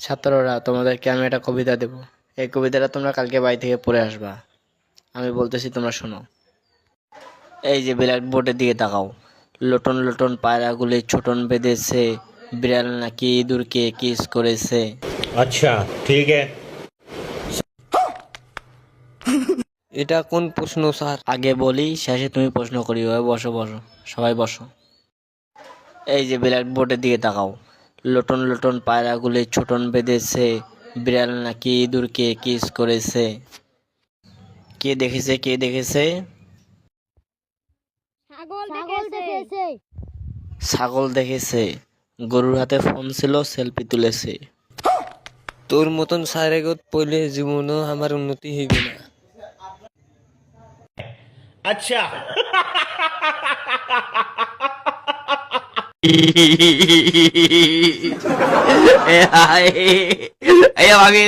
ছাত্ররা, তোমাদেরকে আমি একটা কবিতা দেব। এই কবিতাটা তোমরা কালকে বাড়ি থেকে পড়ে আসবা। আমি বলতেছি, তোমরা শোনো। এই যে ব্ল্যাক বোর্ডের দিকে তাকাও। লোটন লোটন পায়রাগুলি ছোটন বেঁধেছে, বিড়াল নাকি ইঁদুরকে কিস করেছে। अच्छा ठीक है। এটা কোন প্রশ্ন স্যার? আগে বলি, শেষে তুমি প্রশ্ন করি। ওই বসো বসো, সবাই বসো। এই যে ব্ল্যাক বোর্ডের দিকে তাকাও। লোটন লোটন পায়রাগুলি ছোটন বেঁধেছে, বিড়াল নাকি ইঁদুরকে কিস করেছে। কে দেখেছে, কে দেখেছে? ছাগল দেখেছে। ছাগল দেখেছে। গরুর হাতে ফোন ছিল, সেলফি তুলেছে। তোর মতন স্যারের গত পড়লে জীবনও আমার উন্নতি হইবে না। अच्छा এ হায়, এ ভাগে